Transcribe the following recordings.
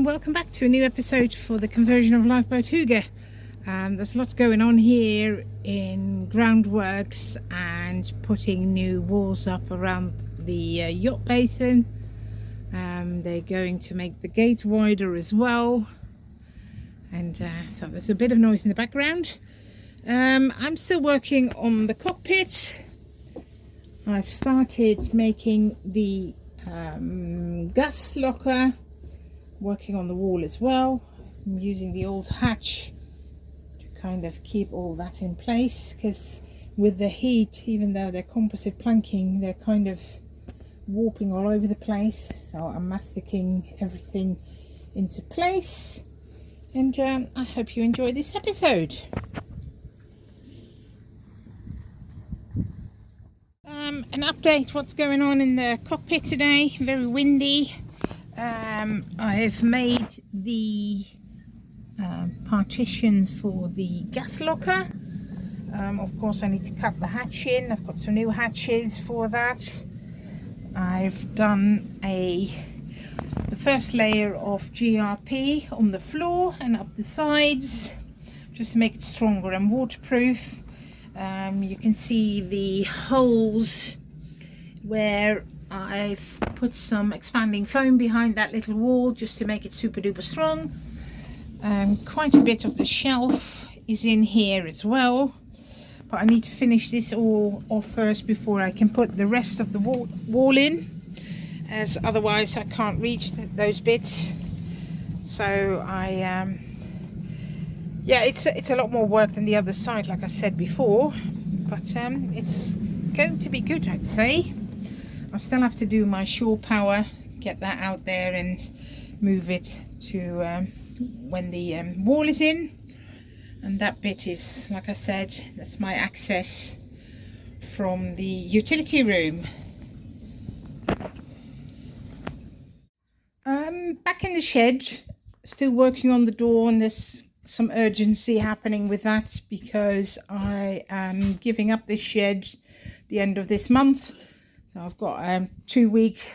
and welcome back to a new episode for the conversion of Lifeboat Hygge. There's lots going on here in groundworks and putting new walls up around the yacht basin. They're going to make the gate wider as well, and so there's a bit of noise in the background. I'm still working on the cockpit. I've started making the gas locker, working on the wall as well. I'm using the old hatch to kind of keep all that in place, because with the heat, even though they're composite planking, they're kind of warping all over the place. So I'm masticing everything into place, and I hope you enjoy this episode. An update what's going on in the cockpit today. Very windy. I've made the partitions for the gas locker. Of course I need to cut the hatch in. I've got some new hatches for that. I've done the first layer of GRP on the floor and up the sides, just to make it stronger and waterproof. You can see the holes where I've put some expanding foam behind that little wall just to make it super duper strong. Quite a bit of the shelf is in here as well, but I need to finish this all off first before I can put the rest of the wall in, as otherwise I can't reach those bits. So yeah, it's a lot more work than the other side, like I said before, but it's going to be good, I'd say. I still have to do my shore power, get that out there and move it to when the wall is in. And that bit is, like I said, that's my access from the utility room. Back in the shed, still working on the door, and there's some urgency happening with that because I am giving up this shed the end of this month. So I've got a 2-week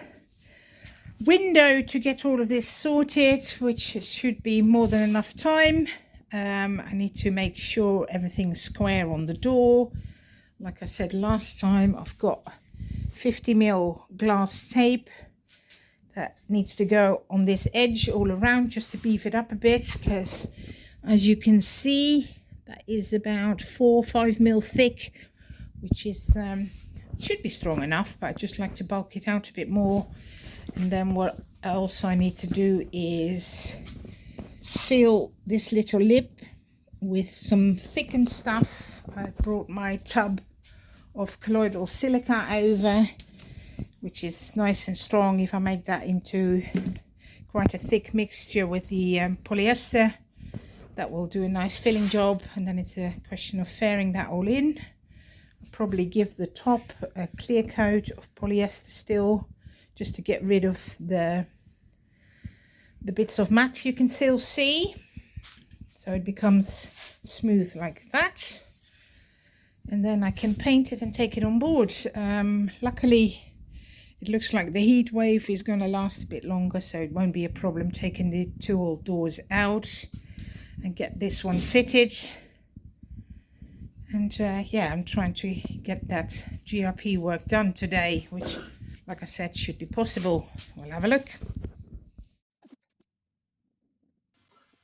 window to get all of this sorted, which should be more than enough time. I need to make sure everything's square on the door. Like I said last time, I've got 50mm glass tape that needs to go on this edge all around just to beef it up a bit, because as you can see, that is about 4 or 5mm thick, which is should be strong enough, but I just like to bulk it out a bit more. And then what else I need to do is fill this little lip with some thickened stuff. I brought my tub of colloidal silica over, which is nice and strong. If I make that into quite a thick mixture with the polyester, that will do a nice filling job. And then it's a question of fairing that all in. I'll probably give the top a clear coat of polyester still, just to get rid of the bits of matte you can still see, so it becomes smooth like that. And then I can paint it and take it on board. Luckily it looks like the heat wave is going to last a bit longer, so it won't be a problem taking the 2 old doors out and get this one fitted. And yeah, I'm trying to get that GRP work done today, which, like I said, should be possible. We'll have a look.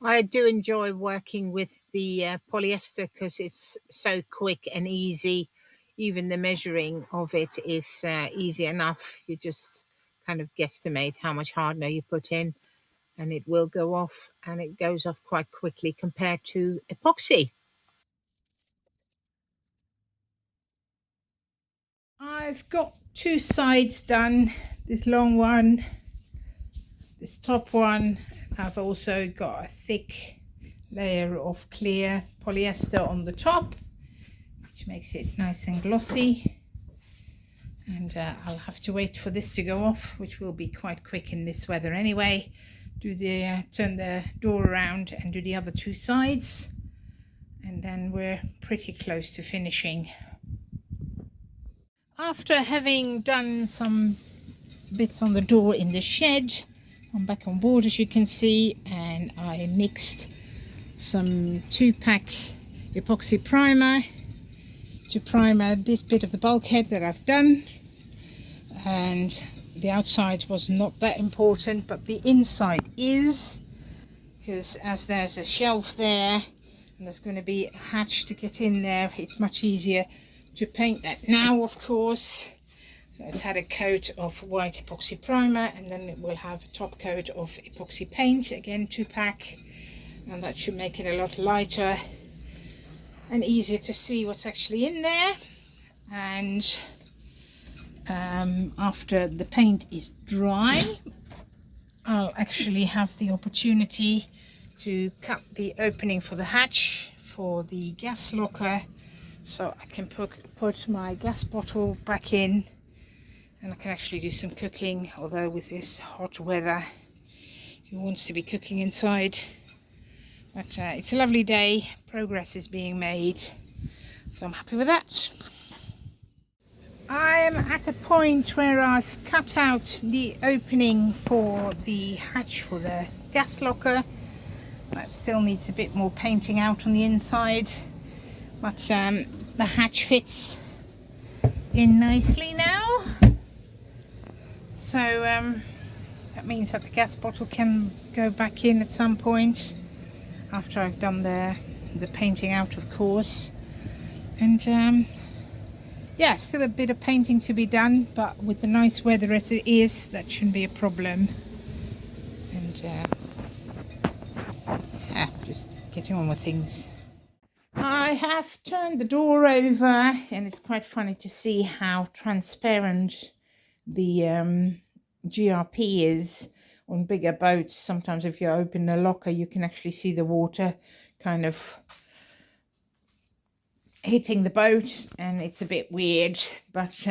I do enjoy working with the polyester because it's so quick and easy. Even the measuring of it is easy enough. You just kind of guesstimate how much hardener you put in, and it will go off, and it goes off quite quickly compared to epoxy. I've got 2 sides done, this long one, this top one. I've also got a thick layer of clear polyester on the top, which makes it nice and glossy. And I'll have to wait for this to go off, which will be quite quick in this weather anyway. Turn the door around and do the other 2 sides, and then we're pretty close to finishing. After having done some bits on the door in the shed, I'm back on board, as you can see, and I mixed some 2-pack epoxy primer to primer this bit of the bulkhead that I've done. And the outside was not that important, but the inside is, because as there's a shelf there and there's going to be a hatch to get in there, it's much easier to paint that now, of course. So it's had a coat of white epoxy primer, and then it will have a top coat of epoxy paint, again 2-pack, and that should make it a lot lighter and easier to see what's actually in there. And after the paint is dry, I'll actually have the opportunity to cut the opening for the hatch for the gas locker, so I can put my gas bottle back in, and I can actually do some cooking, although with this hot weather who wants to be cooking inside. But it's a lovely day, progress is being made, so I'm happy with that. I am at a point where I've cut out the opening for the hatch for the gas locker. That still needs a bit more painting out on the inside, but the hatch fits in nicely now. So that means that the gas bottle can go back in at some point after I've done the painting out, of course. And yeah, still a bit of painting to be done, but with the nice weather as it is, that shouldn't be a problem. And yeah, just getting on with things. I have turned the door over, and it's quite funny to see how transparent the GRP is on bigger boats. Sometimes if you open the locker, you can actually see the water kind of hitting the boat, and it's a bit weird, but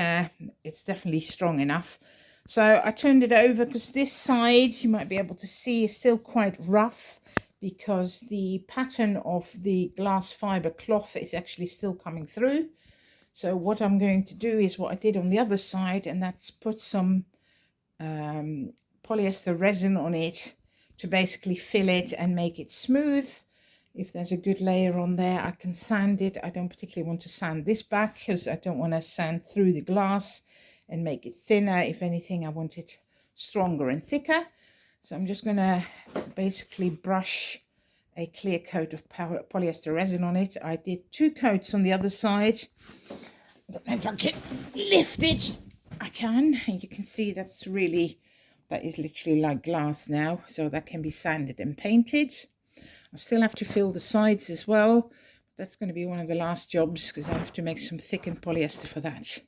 it's definitely strong enough. So I turned it over because this side, you might be able to see, is still quite rough, because the pattern of the glass fiber cloth is actually still coming through. So what I'm going to do is what I did on the other side, and that's put some polyester resin on it to basically fill it and make it smooth. If there's a good layer on there, I can sand it. I don't particularly want to sand this back because I don't want to sand through the glass and make it thinner. If anything, I want it stronger and thicker. So I'm just going to basically brush a clear coat of polyester resin on it. I did 2 coats on the other side. I don't know if I can lift it. I can, and you can see that is literally like glass now, so that can be sanded and painted. I still have to fill the sides as well. That's going to be one of the last jobs, because I have to make some thickened polyester for that.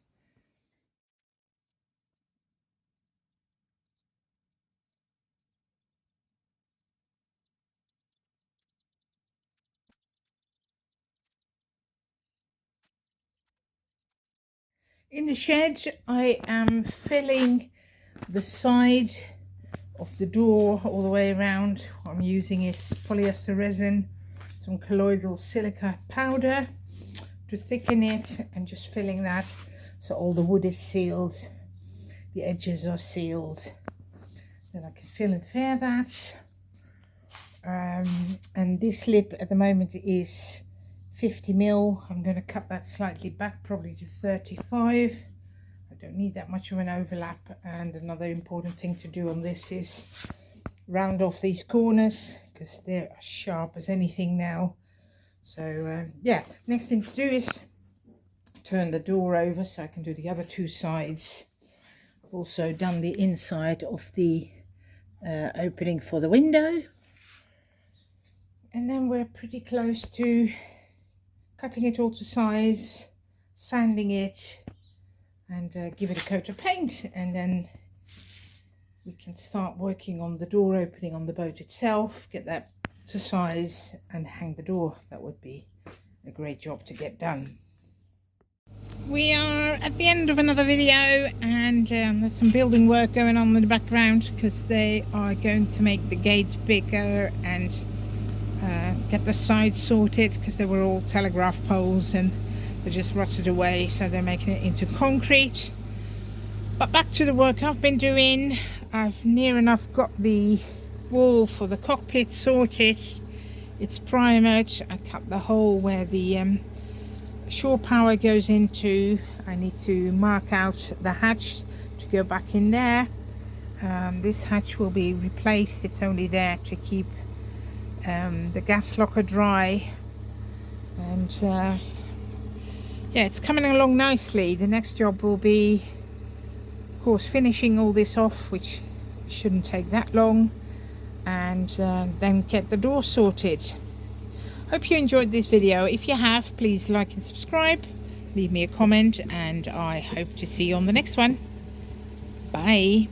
In the shed, I am filling the side of the door all the way around. What I'm using is polyester resin, some colloidal silica powder to thicken it, and just filling that so all the wood is sealed, the edges are sealed. Then I can fill and fair that. And this lip at the moment is 50mm. I'm going to cut that slightly back, probably to 35. I don't need that much of an overlap. And another important thing to do on this is round off these corners, because they're as sharp as anything now. So yeah, next thing to do is turn the door over so I can do the other 2 sides. I've also done the inside of the opening for the window. And then we're pretty close to cutting it all to size, sanding it, and give it a coat of paint, and then we can start working on the door opening on the boat itself, get that to size and hang the door. That would be a great job to get done. We are at the end of another video, and there's some building work going on in the background, because they are going to make the gate bigger and get the sides sorted, because they were all telegraph poles and they just rotted away, so they're making it into concrete. But back to the work I've been doing. I've near enough got the wall for the cockpit sorted. It's primered. I cut the hole where the shore power goes into. I need to mark out the hatch to go back in there. This hatch will be replaced. It's only there to keep the gas locker dry. And yeah, it's coming along nicely. The next job will be, of course, finishing all this off, which shouldn't take that long, and then get the door sorted. Hope you enjoyed this video. If you have, please like and subscribe, leave me a comment, and I hope to see you on the next one. Bye.